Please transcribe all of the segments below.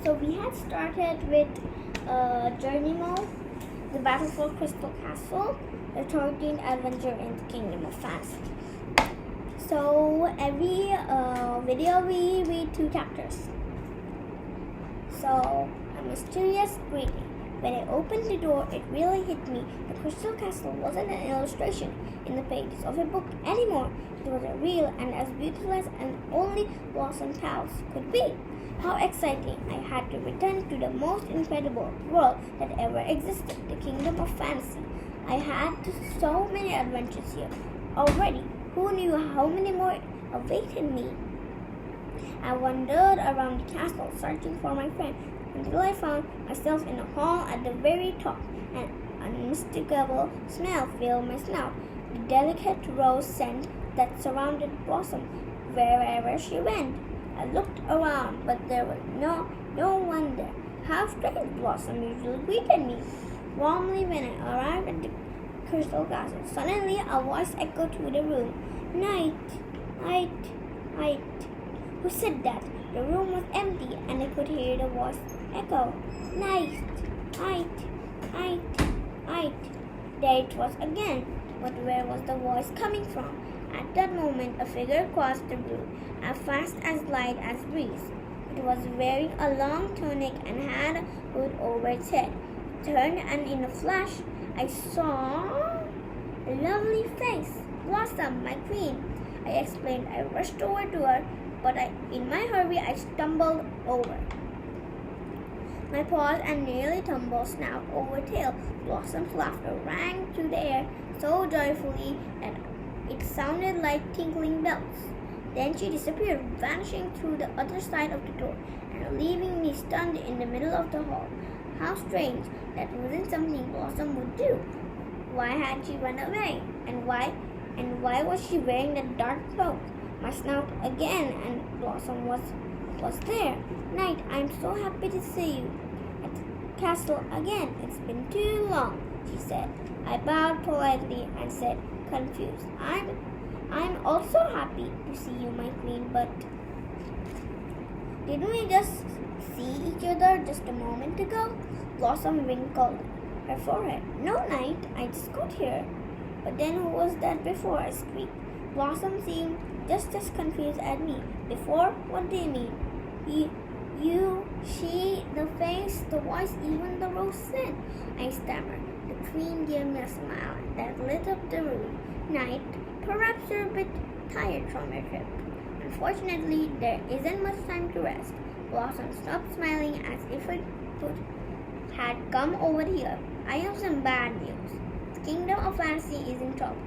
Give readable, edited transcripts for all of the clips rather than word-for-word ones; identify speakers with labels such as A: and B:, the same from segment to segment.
A: So we had started with Geronimo, the Battle for Crystal Castle, the 13th adventure in the Kingdom of Fantasy. So every video we read 2 chapters. So a mysterious greeting. When I opened the door, it really hit me. The Crystal Castle wasn't an illustration in the pages of a book anymore. It was real and as beautiful as an only Blossom Palace could be. How exciting! I had to return to the most incredible world that ever existed, the Kingdom of Fantasy. I had so many adventures here already. Who knew how many more awaited me? I wandered around the castle, searching for my friend, until I found myself in a hall at the very top. An unmistakable smell filled my snout, the delicate rose scent that surrounded Blossom wherever she went. I looked around, but there was no one there. How strange! Blossom usually greeted me warmly when I arrived at the Crystal Castle. Suddenly, a voice echoed through the room. Night, night, night. Who said that? The room was empty, and I could hear the voice echo. Night, night, night, night. There it was again. But where was the voice coming from? At that moment, a figure crossed the room, as fast as light as breeze. It was wearing a long tunic and had a hood over its head. It turned, and in a flash, I saw a lovely face. Blossom, my queen, I explained. I rushed over to her, but in my hurry, I stumbled over my paws and nearly tumbled snout over tail. Blossom's laughter rang through the air so joyfully that it sounded like tinkling bells. Then she disappeared, vanishing through the other side of the door and leaving me stunned in the middle of the hall. How strange! That wasn't something Blossom would do. Why had she run away? And why was she wearing that dark cloak? My snout again, and Blossom was there. Night, I'm so happy to see you at the castle again. It's been too long, she said. I bowed politely and said, confused, I'm also happy to see you, my queen, but didn't we just see each other just a moment ago? Blossom wrinkled her forehead. No, Night, I just got here. But then who was that before? I squeaked. Blossom seemed just as confused as me. Before? What do you mean? You, she, the face, the voice, even the rose scent. I stammered. The queen gave me a smile that lit up the room. Night, perhaps you're a bit tired from your trip. Unfortunately, there isn't much time to rest. Blossom stopped smiling as if it had come over here. I have some bad news. The Kingdom of Fantasy is in trouble.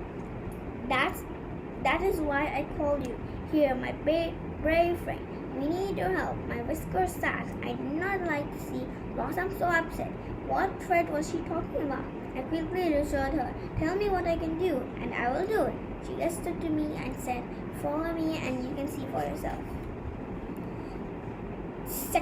A: That is why I called you here, my brave friend. We need your help. My whiskers sagged. I did not like to see Blossom so upset. What threat was she talking about? I quickly reassured her. Tell me what I can do, and I will do it. She gestured to me and said, follow me and you can see for yourself. The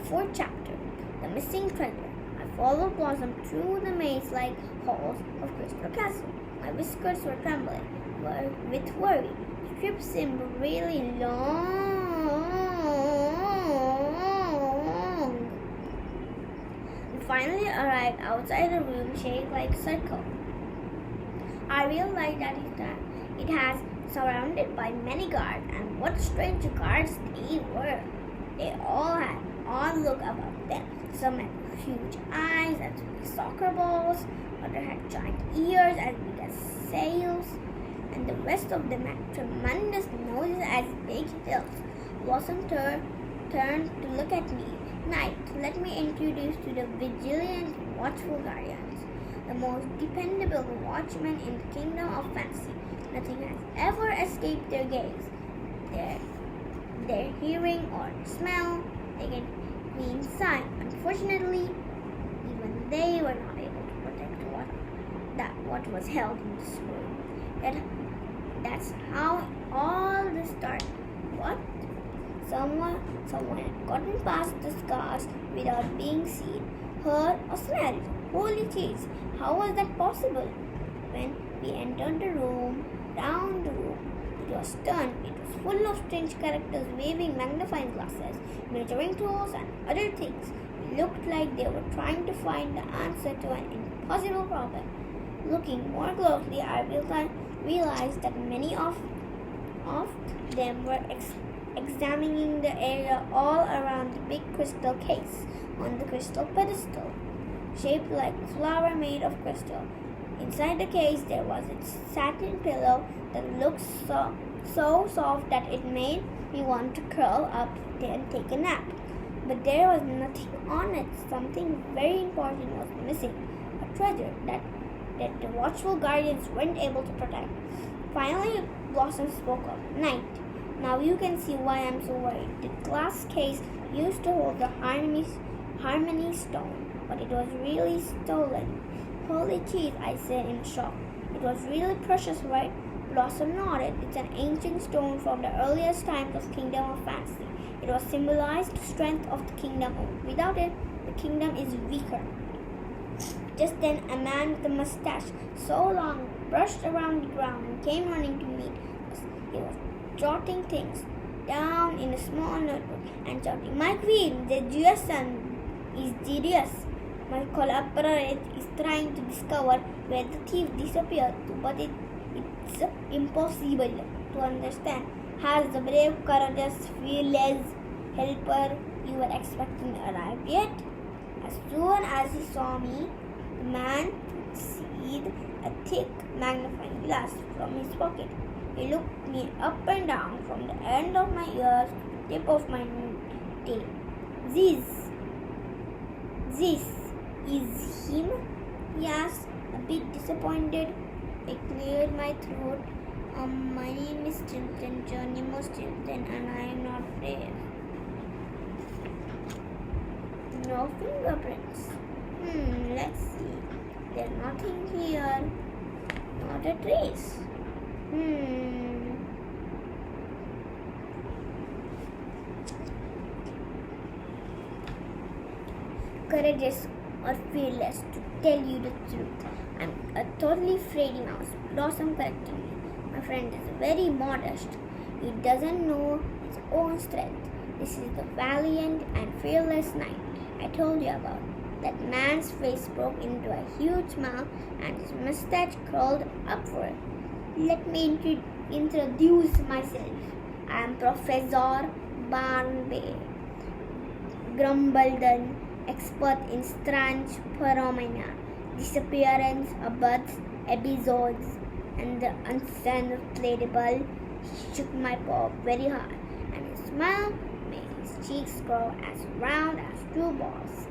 A: 4th chapter, The Missing Treasure. I followed Blossom through the maze-like halls of Crystal Castle. My whiskers were trembling with worry. The trip seemed really long. We finally arrived outside the room shaped like a circle. I realized that it has surrounded by many guards, and what strange guards they were. They all had odd look about them. Some had huge eyes as big as soccer balls, others had giant ears as big as sails, and the rest of them had tremendous noses as big as hills. Blossom turned to look at me. Night, let me introduce you to the vigilant, watchful guardians, the most dependable watchmen in the Kingdom of Fantasy. Nothing has ever escaped their gaze. Their hearing or smell, they can be inside. Unfortunately, even they were not able to protect what was held in this room. That's how all this started. What? Someone had gotten past the scars without being seen, heard, or smelled. Holy cheese! How was that possible? When we entered the room, down the room, It was stunned. It was full of strange characters waving magnifying glasses, measuring tools, and other things. It looked like they were trying to find the answer to an impossible problem. Looking more closely, I realized that many of them were examining the area all around the big crystal case on the crystal pedestal, shaped like a flower made of crystal. Inside the case, there was a satin pillow that looked so soft that it made me want to curl up and take a nap. But there was nothing on it. Something very important was missing, a treasure that the watchful guardians weren't able to protect. Finally, Blossom spoke up. Night. Now you can see why I'm so worried. The glass case used to hold the harmony stone, but it was really stolen. Holy cheese, I said in shock. It was really precious, right? Blossom nodded. It's an ancient stone from the earliest times of Kingdom of Fantasy. It was symbolized the strength of the kingdom. Without it, the kingdom is weaker. Just then, a man with a mustache so long brushed around the ground and came running to meet us. He was jotting things down in a small notebook and shouting, "My queen, the Jewson is genius. My collaborator is trying to discover where the thief disappeared to, but it's impossible to understand. Has the brave, courageous, fearless helper you were expecting arrived yet?" As soon as he saw me, the man took a thick magnifying glass from his pocket. He looked me up and down from the end of my ears to the tip of my tail. This is him?" he asked, a bit disappointed. I cleared my throat. My name is Stilton, Geronimo Stilton, and I am not there. No fingerprints. Let's see. There's nothing here. Not a trace. Courageous or fearless, to tell you the truth, I'm a totally fraidy mouse. Blossom corrected me. My friend is very modest. He doesn't know his own strength. This is the valiant and fearless knight I told you about. That man's face broke into a huge smile and his mustache curled upward. Let me introduce myself. I am Professor Barnby Grumbledon, expert in strange phenomena, disappearance, births, episodes, and the unexplainable. He shook my paw very hard, and his smile made his cheeks grow as round as two balls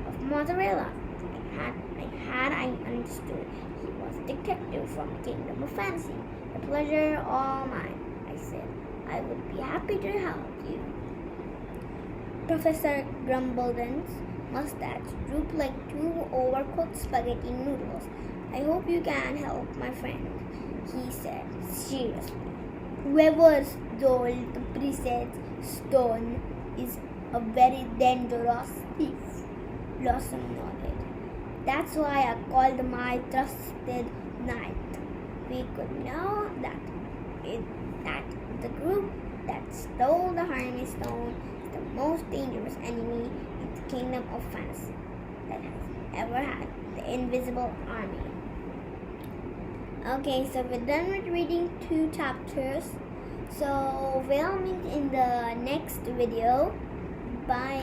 A: of mozzarella. I understood he was a detective from the Kingdom of Fantasy. The pleasure all mine, I said. I would be happy to help you. Professor Grumbledon's mustache drooped like two overcooked spaghetti noodles. I hope you can help my friend, he said seriously. Whoever stole the precious stone is a very dangerous thief. Blossom nodded. That's why I called my trusted knight. We could know that the group that stole the Harmony Stone is the most dangerous enemy in the Kingdom of Fantasy that has ever had, the Invisible Army. Okay, so we're done with reading 2 chapters. So we'll meet in the next video. Bye.